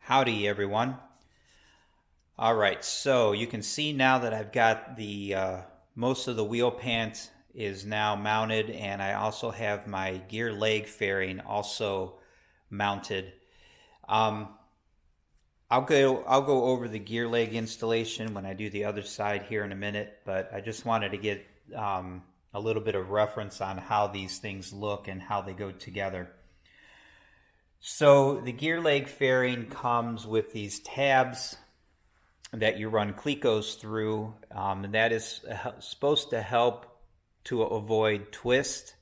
Howdy everyone. Alright, so you can see now that I've got the most of the wheel pant is now mounted, and I also have my gear leg fairing also mounted. I'll go over the gear leg installation when I do the other side here in a minute, but I just wanted to get a little bit of reference on how these things look and how they go together. So the gear leg fairing comes with these tabs that you run clecos through, and that is supposed to help to avoid twist,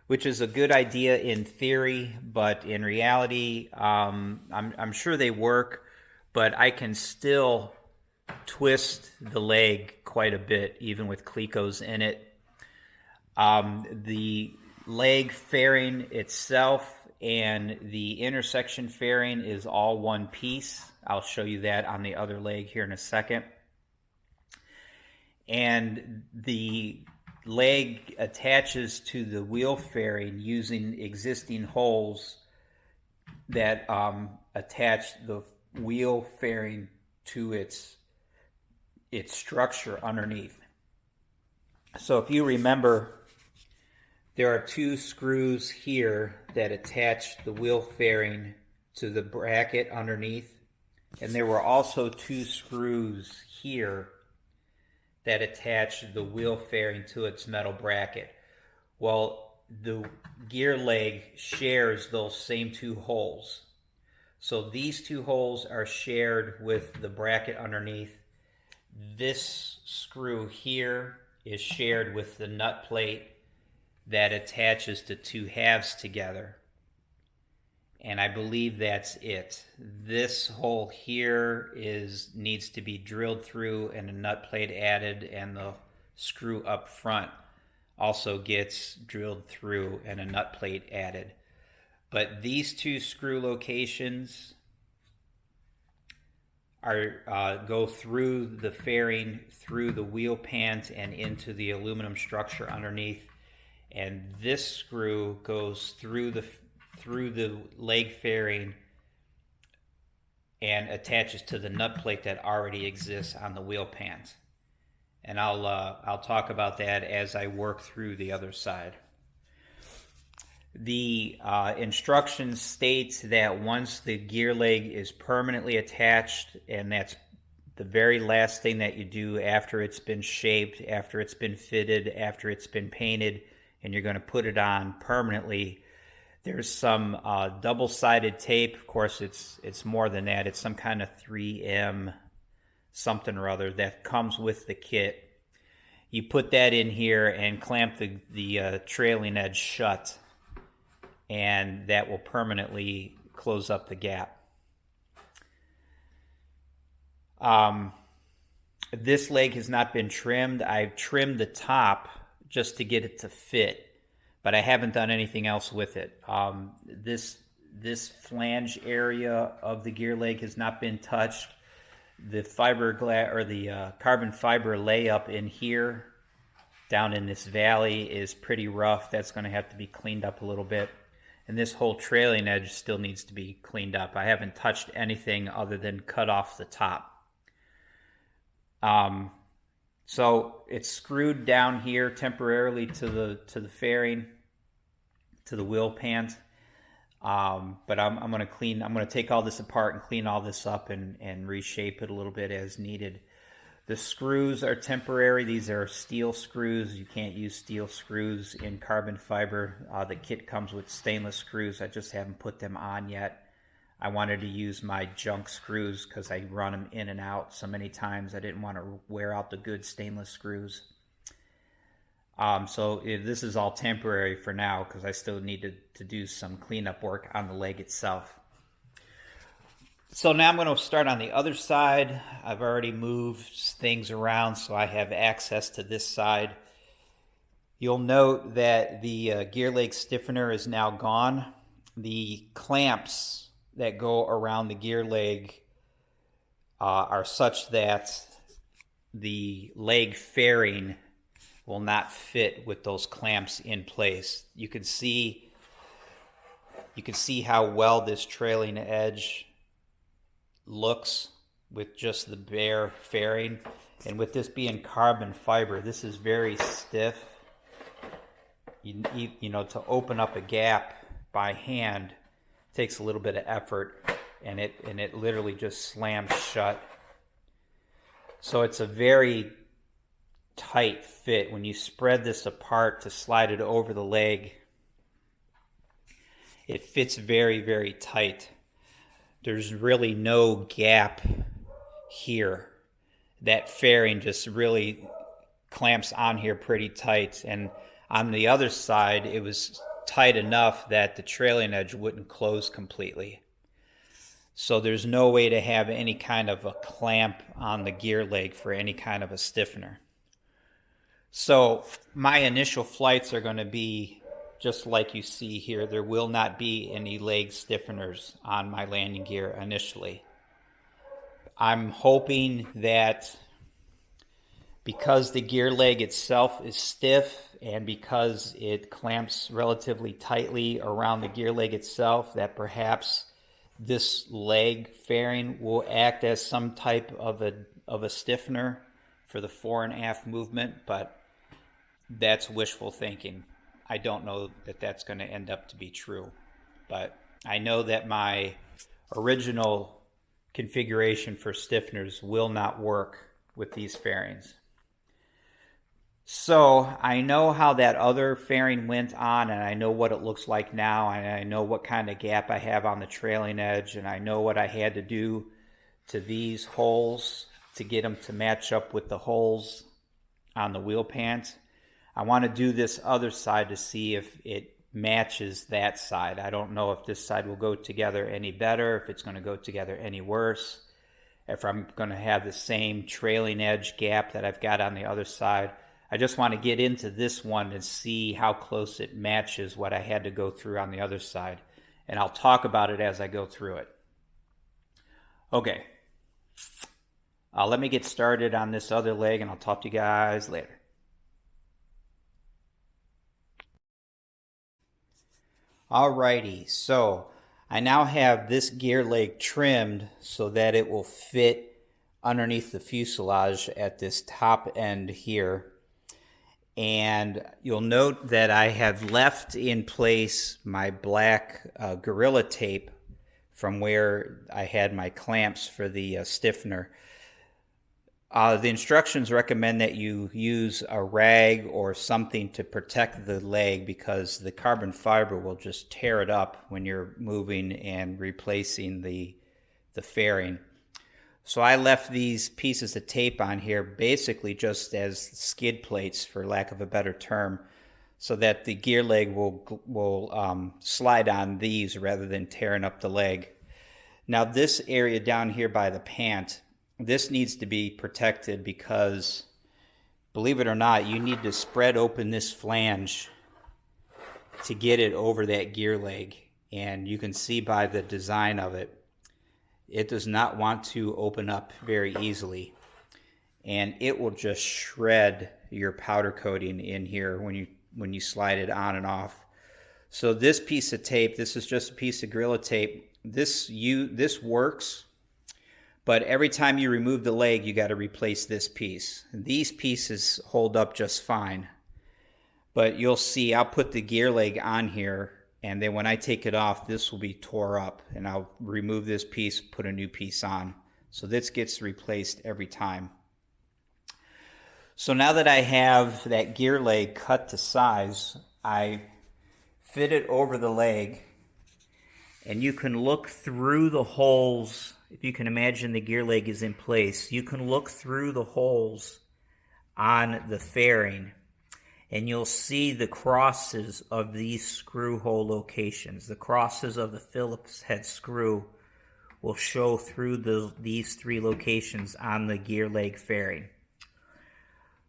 which is a good idea in theory, but in reality, I'm sure they work, but I can still twist the leg quite a bit, even with clecos in it. The leg fairing itself and the intersection fairing is all one piece. I'll show you that on the other leg here in a second. And the leg attaches to the wheel fairing using existing holes that attach the wheel fairing to its structure underneath. So if you remember, there are two screws here that attach the wheel fairing to the bracket underneath, and there were also two screws here that attach the wheel fairing to its metal bracket. Well, the gear leg shares those same two holes. So these two holes are shared with the bracket underneath. This screw here is shared with the nut plate that attaches the two halves together. And I believe that's it. This hole here needs to be drilled through and a nut plate added, and the screw up front also gets drilled through and a nut plate added. But these two screw locations go through the fairing, through the wheel pant, and into the aluminum structure underneath. And this screw goes through the leg fairing and attaches to the nut plate that already exists on the wheel pant. And I'll talk about that as I work through the other side. The instructions state that once the gear leg is permanently attached, and that's the very last thing that you do after it's been shaped, after it's been fitted, after it's been painted, and you're going to put it on permanently, there's some double-sided tape. Of course, it's more than that. It's some kind of 3M something or other that comes with the kit. You put that in here and clamp the trailing edge shut, and that will permanently close up the gap. This leg has not been trimmed. I've trimmed the top just to get it to fit, but I haven't done anything else with it. This flange area of the gear leg has not been touched. The fiberglass or the carbon fiber layup in here, down in this valley, is pretty rough. That's going to have to be cleaned up a little bit. And this whole trailing edge still needs to be cleaned up. I haven't touched anything other than cut off the top. So it's screwed down here temporarily to the fairing, to the wheel pant. But I'm going to take all this apart and clean all this up and reshape it a little bit as needed. The screws are temporary. These are steel screws. You can't use steel screws in carbon fiber. The kit comes with stainless screws. I just haven't put them on yet. I wanted to use my junk screws because I run them in and out so many times. I didn't want to wear out the good stainless screws. So this is all temporary for now because I still need to do some cleanup work on the leg itself. So now I'm going to start on the other side. I've already moved things around so I have access to this side. You'll note that the gear leg stiffener is now gone. The clamps that go around the gear leg are such that the leg fairing will not fit with those clamps in place. You can see how well this trailing edge looks with just the bare fairing. And with this being carbon fiber, this is very stiff. You know, to open up a gap by hand takes a little bit of effort, and it literally just slams shut. So it's a very tight fit. When you spread this apart to slide it over the leg, it fits very, very tight. There's really no gap here. That fairing just really clamps on here pretty tight, and on the other side it was tight enough that the trailing edge wouldn't close completely. So there's no way to have any kind of a clamp on the gear leg for any kind of a stiffener. So my initial flights are going to be just like you see here. There will not be any leg stiffeners on my landing gear initially. I'm hoping that because the gear leg itself is stiff and because it clamps relatively tightly around the gear leg itself, that perhaps this leg fairing will act as some type of a stiffener for the fore and aft movement, but that's wishful thinking. I don't know that that's going to end up to be true, but I know that my original configuration for stiffeners will not work with these fairings. So I know how that other fairing went on, and I know what it looks like now, and I know what kind of gap I have on the trailing edge, and I know what I had to do to these holes to get them to match up with the holes on the wheel pant. I want to do this other side to see if it matches that side. I don't know if this side will go together any better, if it's going to go together any worse, if I'm going to have the same trailing edge gap that I've got on the other side. I just want to get into this one and see how close it matches what I had to go through on the other side. And I'll talk about it as I go through it. Okay. Let me get started on this other leg, and I'll talk to you guys later. Alrighty, so I now have this gear leg trimmed so that it will fit underneath the fuselage at this top end here. And you'll note that I have left in place my black Gorilla tape from where I had my clamps for the stiffener. The instructions recommend that you use a rag or something to protect the leg because the carbon fiber will just tear it up when you're moving and replacing the fairing. So I left these pieces of tape on here basically just as skid plates, for lack of a better term, so that the gear leg will slide on these rather than tearing up the leg. Now this area down here by the pant, this needs to be protected because, believe it or not, you need to spread open this flange to get it over that gear leg. And you can see by the design of it, it does not want to open up very easily. And it will just shred your powder coating in here when you slide it on and off. So this piece of tape, this is just a piece of Gorilla tape. This works. But every time you remove the leg, you got to replace this piece. These pieces hold up just fine. But you'll see, I'll put the gear leg on here, and then when I take it off, this will be tore up. And I'll remove this piece, put a new piece on. So this gets replaced every time. So now that I have that gear leg cut to size, I fit it over the leg. And you can look through the holes. If you can imagine the gear leg is in place, you can look through the holes on the fairing and you'll see the crosses of these screw hole locations. The crosses of the Phillips head screw will show through these three locations on the gear leg fairing.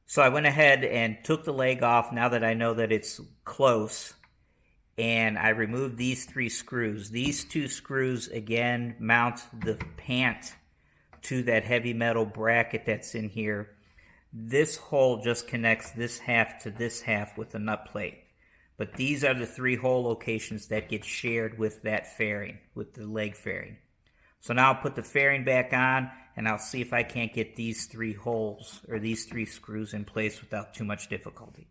So I went ahead and took the leg off now that I know that it's close, and I removed these three screws. These two screws, again, mount the pant to that heavy metal bracket that's in here. This hole just connects this half to this half with a nut plate. But these are the three hole locations that get shared with that fairing, with the leg fairing. So now I'll put the fairing back on, and I'll see if I can't get these 3 holes or these 3 screws in place without too much difficulty.